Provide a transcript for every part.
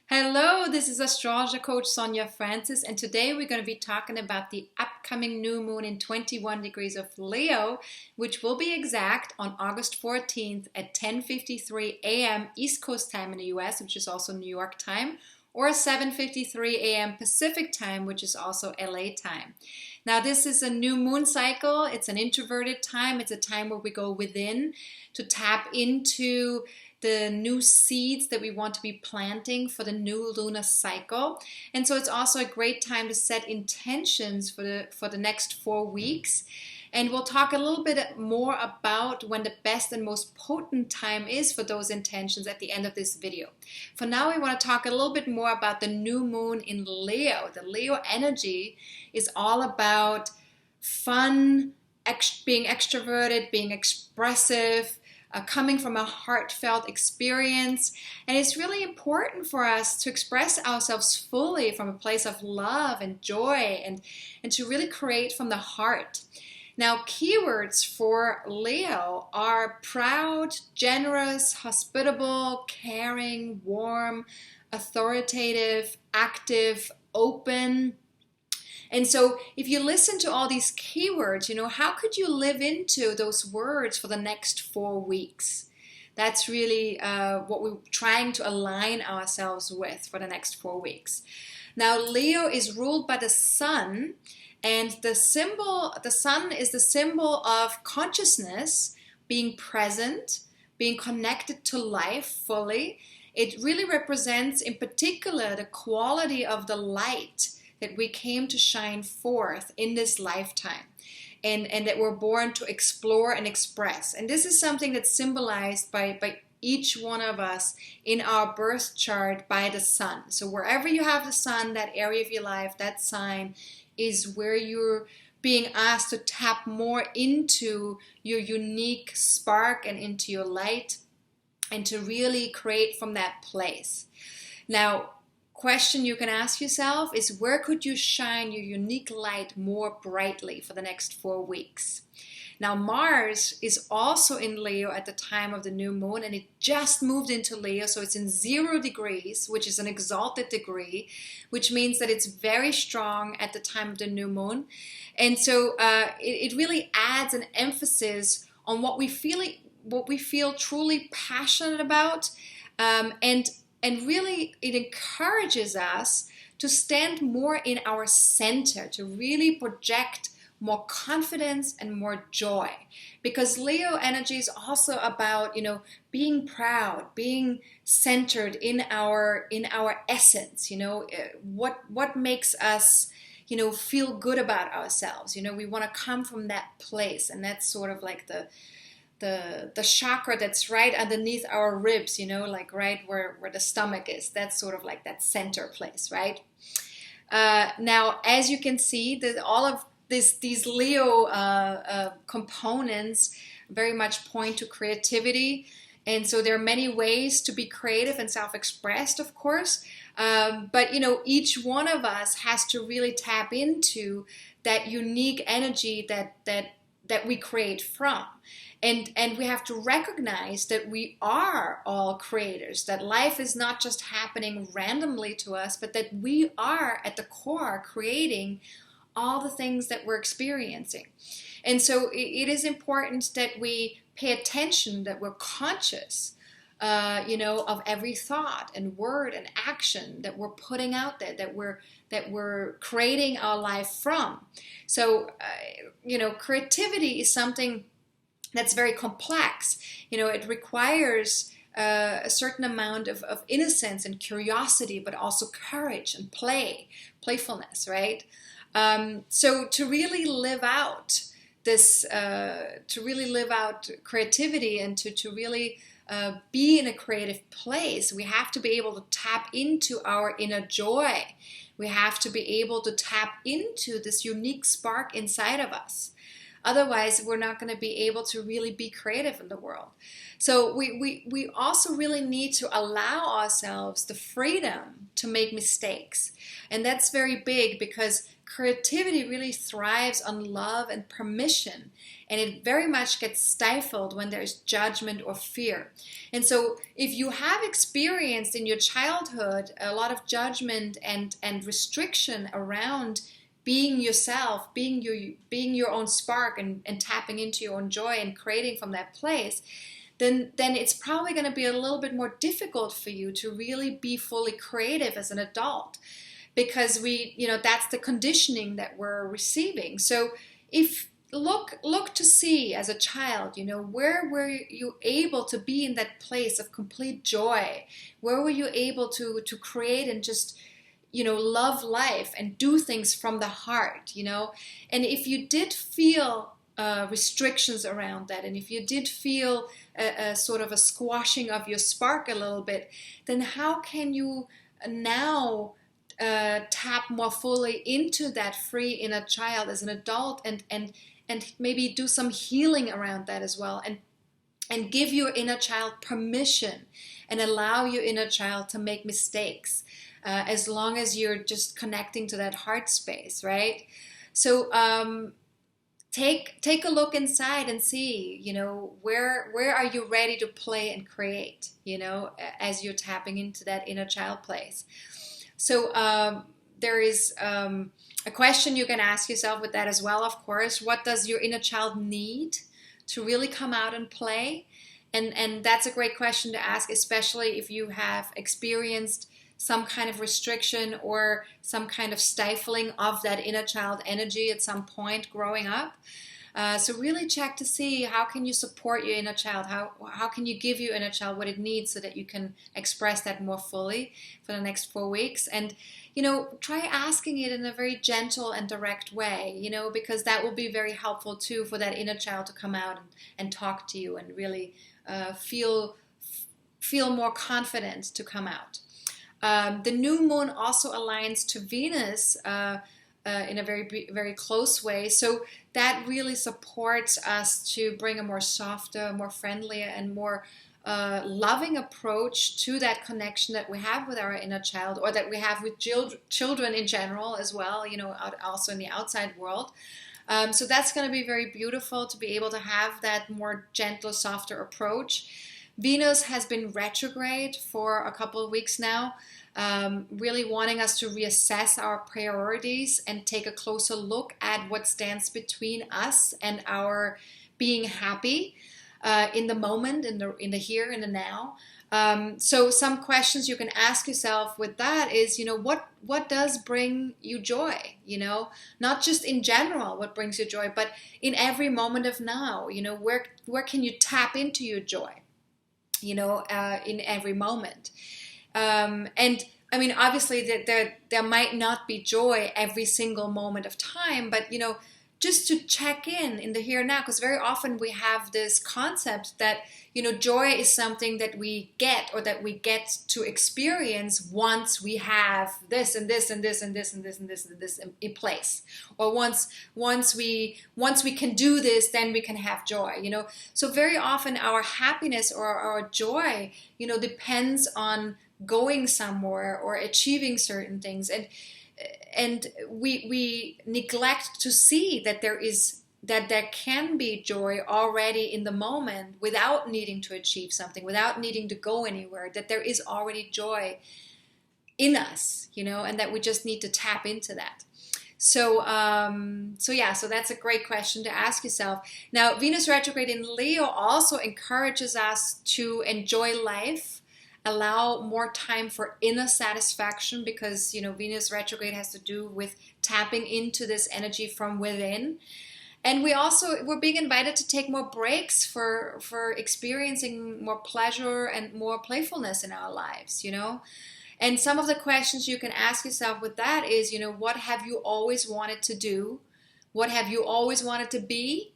Hello, this is AstrologerCoach Sonja Francis, and today we're going to be talking about the upcoming new moon in 21 degrees of Leo, which will be exact on August 14th at 10:53 a.m. East Coast time in the US, which is also New York time, or 7:53 a.m. Pacific time, which is also LA time. Now, this is a new moon cycle. It's an introverted time. It's a time where we go within to tap into the new seeds that we want to be planting for the new lunar cycle. And so it's also a great time to set intentions for the next 4 weeks. And we'll talk a little bit more about when the best and most potent time is for those intentions at the end of this video. For now, we want to talk a little bit more about the new moon in Leo. The Leo energy is all about fun, being extroverted, being expressive, coming from a heartfelt experience. And it's really important for us to express ourselves fully from a place of love and joy and to really create from the heart. Now, keywords for Leo are proud, generous, hospitable, caring, warm, authoritative, active, open. And so if you listen to all these keywords, how could you live into those words for the next 4 weeks? That's really what we're trying to align ourselves with for the next 4 weeks. Now, Leo is ruled by the sun, and the sun is the symbol of consciousness, being present, being connected to life fully. It really represents, in particular, the quality of the light that we came to shine forth in this lifetime, and that we're born to explore and express. And this is something that's symbolized by each one of us in our birth chart by the sun. So wherever you have the sun, that area of your life, that sign is where you're being asked to tap more into your unique spark and into your light, and to really create from that place. Now, question you can ask yourself is, where could you shine your unique light more brightly for the next 4 weeks? Now, Mars is also in Leo at the time of the new moon, and it just moved into Leo, so it's in 0 degrees, which is an exalted degree, which means that it's very strong at the time of the new moon. And so it really adds an emphasis on what we feel truly passionate about, and really, it encourages us to stand more in our center, to really project more confidence and more joy. Because Leo energy is also about, being proud, being centered in our essence. What makes us, feel good about ourselves. We want to come from that place, and that's sort of like the chakra that's right underneath our ribs, like right where the stomach is. That's sort of like that center place, right? Now, as you can see, that all of these Leo components very much point to creativity. And so there are many ways to be creative and self-expressed, of course. But, each one of us has to really tap into that unique energy that we create from. And we have to recognize that we are all creators, that life is not just happening randomly to us, but that we are at the core creating all the things that we're experiencing. And so it is important that we pay attention, that we're conscious, of every thought and word and action that we're putting out there, that we're creating our life from. So, creativity is something that's very complex. It requires a certain amount of innocence and curiosity, but also courage and playfulness, right? So to really live out creativity, and to really be in a creative place, we have to be able to tap into our inner joy. We have to be able to tap into this unique spark inside of us. Otherwise, we're not going to be able to really be creative in the world. So we also really need to allow ourselves the freedom to make mistakes. And that's very big, because creativity really thrives on love and permission, and it very much gets stifled when there's judgment or fear. And so if you have experienced in your childhood a lot of judgment and restriction around being yourself, being your own spark, and tapping into your own joy and creating from that place, then it's probably going to be a little bit more difficult for you to really be fully creative as an adult, because that's the conditioning that we're receiving. So if look to see as a child, where were you able to be in that place of complete joy? Where were you able to create and just love life and do things from the heart, And if you did feel restrictions around that, and if you did feel a sort of a squashing of your spark a little bit, then how can you now tap more fully into that free inner child as an adult, and maybe do some healing around that as well, and give your inner child permission and allow your inner child to make mistakes, as long as you're just connecting to that heart space, right? So take a look inside and see, where are you ready to play and create, as you're tapping into that inner child place. So there is a question you can ask yourself with that as well, of course. What does your inner child need to really come out and play? And that's a great question to ask, especially if you have experienced some kind of restriction or some kind of stifling of that inner child energy at some point growing up. So really check to see how can you support your inner child, how can you give your inner child what it needs so that you can express that more fully for the next 4 weeks. And try asking it in a very gentle and direct way, because that will be very helpful too for that inner child to come out and talk to you and really feel more confident to come out. The new moon also aligns to Venus in a very, very close way. So that really supports us to bring a more softer, more friendly, and more loving approach to that connection that we have with our inner child, or that we have with children in general as well, also in the outside world. So that's going to be very beautiful to be able to have that more gentle, softer approach. Venus has been retrograde for a couple of weeks now, really wanting us to reassess our priorities and take a closer look at what stands between us and our being happy in the moment, in the here and the now. So some questions you can ask yourself with that is, what does bring you joy? Not just in general what brings you joy, but in every moment of now. Where can you tap into your joy? In every moment. And I mean, obviously there might not be joy every single moment of time, but just to check in the here and now, because very often we have this concept that joy is something that we get, or that we get to experience once we have this and this and this and this and this and this and this in place, or once we can do this, then we can have joy. So very often our happiness or our joy depends on going somewhere or achieving certain things, and we neglect to see that there can be joy already in the moment without needing to achieve something, without needing to go anywhere, that there is already joy in us, and that we just need to tap into that. So that's a great question to ask yourself. Now, Venus retrograde in Leo also encourages us to enjoy life, allow more time for inner satisfaction, because Venus retrograde has to do with tapping into this energy from within. And we're being invited to take more breaks for experiencing more pleasure and more playfulness in our lives, And some of the questions you can ask yourself with that is, what have you always wanted to do? What have you always wanted to be?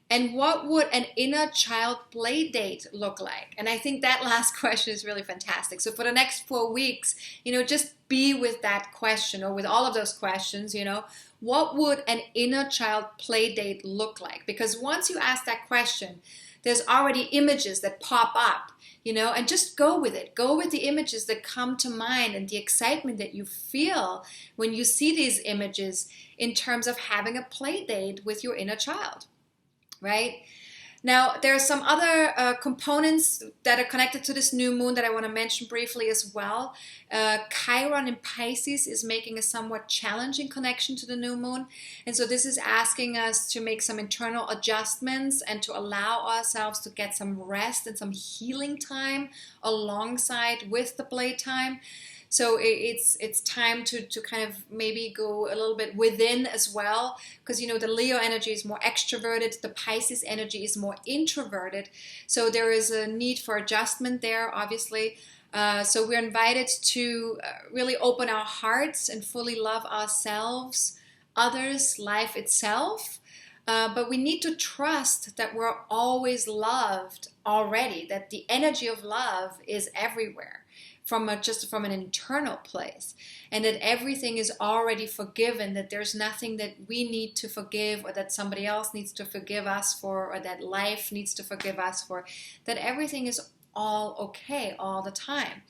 And what would an inner child play date look like? And I think that last question is really fantastic. So for the next 4 weeks, just be with that question, or with all of those questions, what would an inner child play date look like? Because once you ask that question, there's already images that pop up, and just go with it. Go with the images that come to mind and the excitement that you feel when you see these images in terms of having a play date with your inner child, right? Now, there are some other components that are connected to this new moon that I want to mention briefly as well. Chiron in Pisces is making a somewhat challenging connection to the new moon. And so this is asking us to make some internal adjustments and to allow ourselves to get some rest and some healing time alongside with the playtime. So it's time to kind of maybe go a little bit within as well, because the Leo energy is more extroverted, the Pisces energy is more introverted. So there is a need for adjustment there, obviously. So we're invited to really open our hearts and fully love ourselves, others, life itself. But we need to trust that we're always loved already, that the energy of love is everywhere. Just from an internal place, and that everything is already forgiven, that there's nothing that we need to forgive or that somebody else needs to forgive us for, or that life needs to forgive us for, that everything is all okay all the time.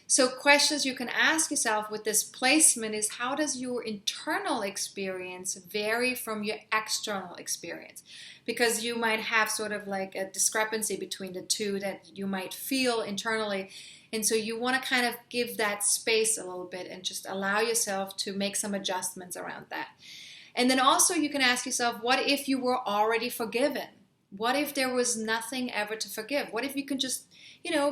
So questions you can ask yourself with this placement is, how does your internal experience vary from your external experience? Because you might have sort of like a discrepancy between the two that you might feel internally. And so you want to kind of give that space a little bit and just allow yourself to make some adjustments around that. And then also you can ask yourself, what if you were already forgiven? What if there was nothing ever to forgive? What if you can just,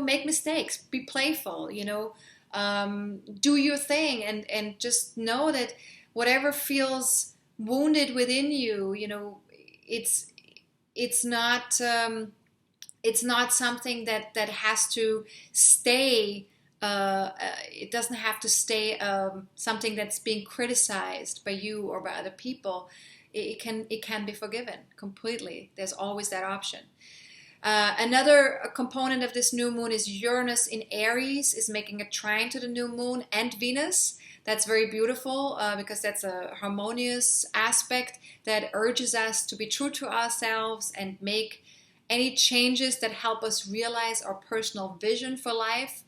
make mistakes, be playful, do your thing and just know that whatever feels wounded within you, it's not something that has to stay. It doesn't have to stay something that's being criticized by you or by other people. It can be forgiven completely. There's always that option. Another component of this new moon is Uranus in Aries is making a trine to the new moon and Venus. That's very beautiful because that's a harmonious aspect that urges us to be true to ourselves and make any changes that help us realize our personal vision for life.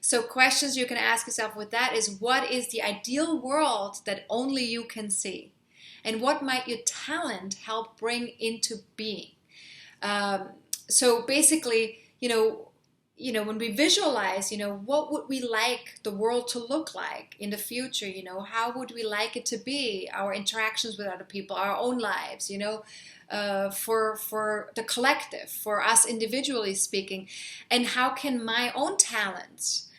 So questions you can ask yourself with that is, what is the ideal world that only you can see? And what might your talent help bring into being? So basically, when we visualize, what would we like the world to look like in the future? How would we like it to be? Our interactions with other people, our own lives, for the collective, for us individually speaking. And how can my own talents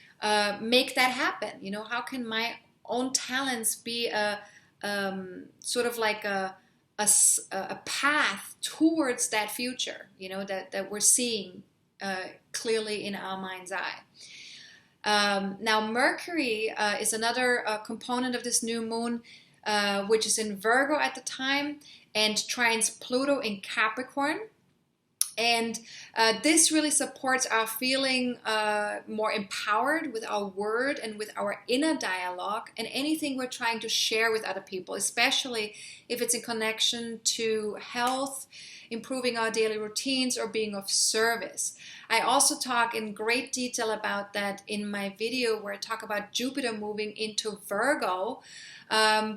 make that happen? How can my own talents be a sort of like a path towards that future, that we're seeing clearly in our mind's eye. Now, Mercury is another component of this new moon, which is in Virgo at the time, and trines Pluto in Capricorn. And this really supports our feeling more empowered with our word and with our inner dialogue and anything we're trying to share with other people, especially if it's in connection to health, improving our daily routines, or being of service. I also talk in great detail about that in my video where I talk about Jupiter moving into Virgo,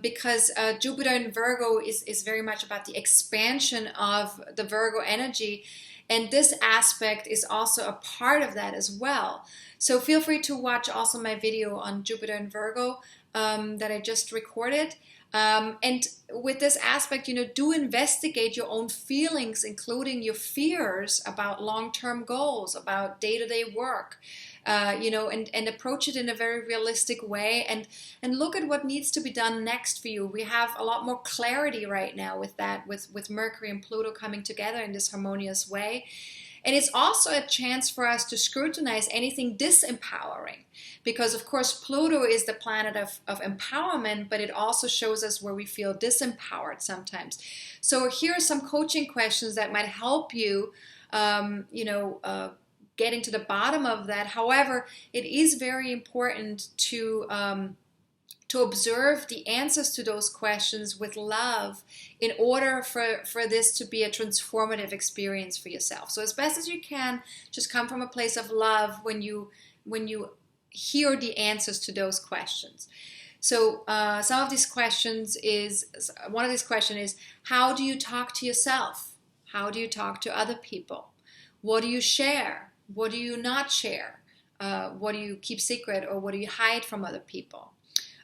because Jupiter in Virgo is very much about the expansion of the Virgo energy. And this aspect is also a part of that as well. So feel free to watch also my video on Jupiter and Virgo that I just recorded. And with this aspect, do investigate your own feelings, including your fears about long-term goals, about day-to-day work, and approach it in a very realistic way and look at what needs to be done next for you. We have a lot more clarity right now with that, with Mercury and Pluto coming together in this harmonious way. And it's also a chance for us to scrutinize anything disempowering, because of course Pluto is the planet of empowerment, but it also shows us where we feel disempowered sometimes. So here are some coaching questions that might help you, getting to the bottom of that. However, it is very important to to observe the answers to those questions with love in order for this to be a transformative experience for yourself. So as best as you can, just come from a place of love when you hear the answers to those questions. So one of these questions is, how do you talk to yourself? How do you talk to other people? What do you share? What do you not share? What do you keep secret, or what do you hide from other people?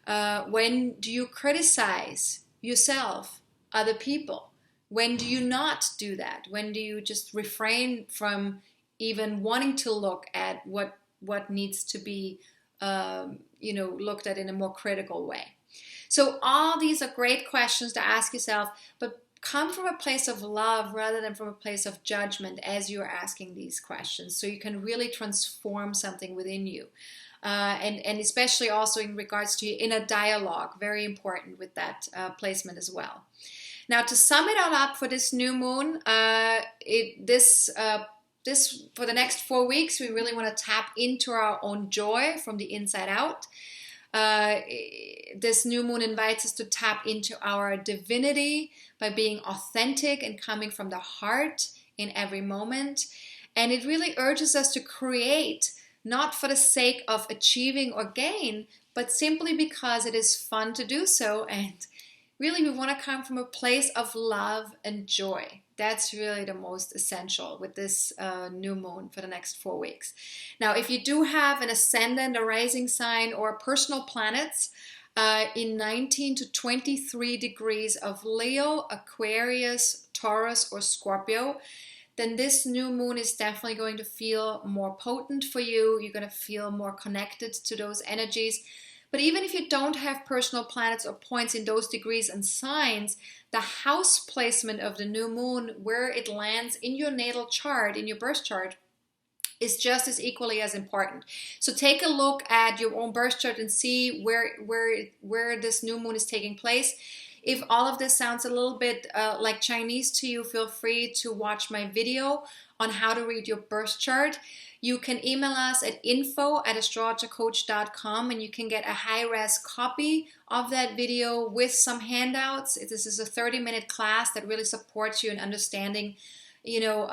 When do you criticize yourself, other people? When do you not do that? When do you just refrain from even wanting to look at what needs to be looked at in a more critical way? So all these are great questions to ask yourself, but come from a place of love rather than from a place of judgment as you're asking these questions, so you can really transform something within you. And especially also in regards to your inner dialogue, very important with that placement as well. Now, to sum it all up for this new moon, this for the next 4 weeks, we really want to tap into our own joy from the inside out. This new moon invites us to tap into our divinity by being authentic and coming from the heart in every moment. And it really urges us to create, not for the sake of achieving or gain, but simply because it is fun to do so. And really, we want to come from a place of love and joy. That's really the most essential with this new moon for the next 4 weeks. Now, if you do have an ascendant, a rising sign, or personal planets in 19 to 23 degrees of Leo, Aquarius, Taurus, or Scorpio, then this new moon is definitely going to feel more potent for you. You're going to feel more connected to those energies. But even if you don't have personal planets or points in those degrees and signs, the house placement of the new moon, where it lands in your natal chart, in your birth chart, is just as equally as important. So take a look at your own birth chart and see where this new moon is taking place. If all of this sounds a little bit like Chinese to you, feel free to watch my video on how to read your birth chart. You can email us at info@astrologercoach.com, and you can get a high-res copy of that video with some handouts. This is a 30-minute class that really supports you in understanding, your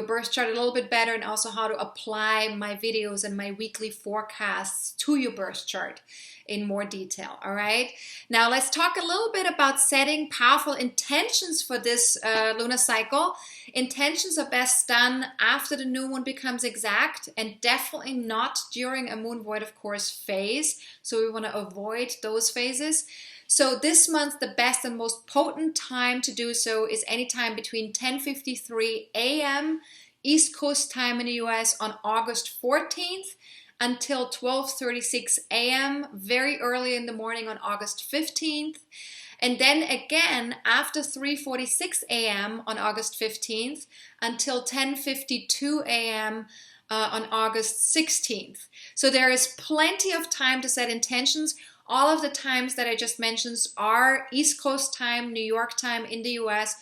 birth chart a little bit better, and also how to apply my videos and my weekly forecasts to your birth chart in more detail. All right. Now let's talk a little bit about setting powerful intentions for this lunar cycle. Intentions are best done after the new moon becomes exact, and definitely not during a moon void, of course, phase. So we want to avoid those phases. So this month, the best and most potent time to do so is anytime between 10:53 a.m. East Coast time in the US on August 14th until 12:36 a.m. very early in the morning on August 15th. And then again after 3:46 a.m. on August 15th until 10:52 a.m. On August 16th. So there is plenty of time to set intentions. All of the times that I just mentioned are East Coast time, New York time in the US.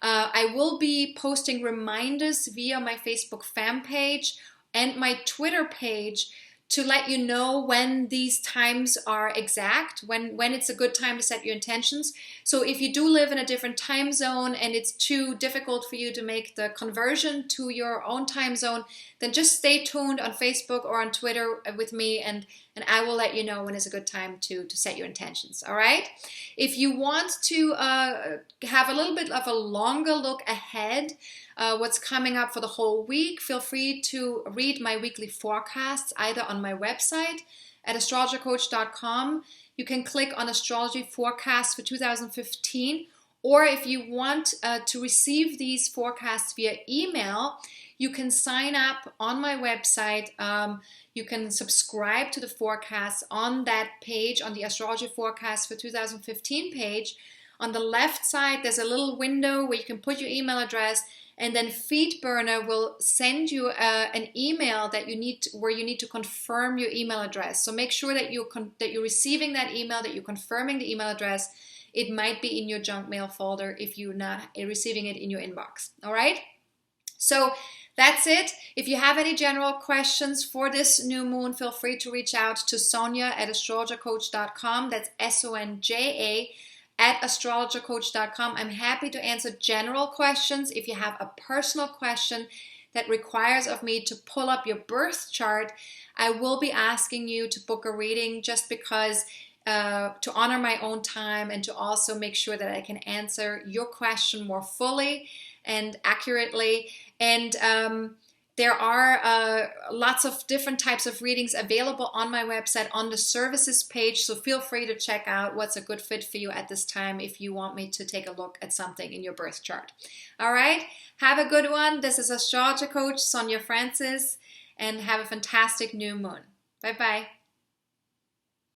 I will be posting reminders via my Facebook fan page and my Twitter page to let you know when these times are exact, when it's a good time to set your intentions. So if you do live in a different time zone and it's too difficult for you to make the conversion to your own time zone, then just stay tuned on Facebook or on Twitter with me, and I will let you know when it's a good time to set your intentions, all right? If you want to have a little bit of a longer look ahead, what's coming up for the whole week, feel free to read my weekly forecasts either on my website at AstrologerCoach.com. You can click on Astrology Forecast for 2015, or if you want to receive these forecasts via email, you can sign up on my website. You can subscribe to the forecasts on that page, on the Astrology Forecast for 2015 page. On the left side, there's a little window where you can put your email address, and then FeedBurner will send you an email where you need to confirm your email address. So make sure that you're receiving that email, that you're confirming the email address. It might be in your junk mail folder if you're not receiving it in your inbox. All right. So That's it. If you have any general questions for this new moon, feel free to reach out to Sonja at AstrologerCoach.com. That's Sonja at AstrologerCoach.com. I'm happy to answer general questions. If you have a personal question that requires of me to pull up your birth chart, I will be asking you to book a reading, just because to honor my own time and to also make sure that I can answer your question more fully and accurately. And there are lots of different types of readings available on my website on the services page, so feel free to check out what's a good fit for you at this time if you want me to take a look at something in your birth chart. All right, have a good one. This is Astrologer Coach Sonja Francis, and have a fantastic new moon. Bye-bye.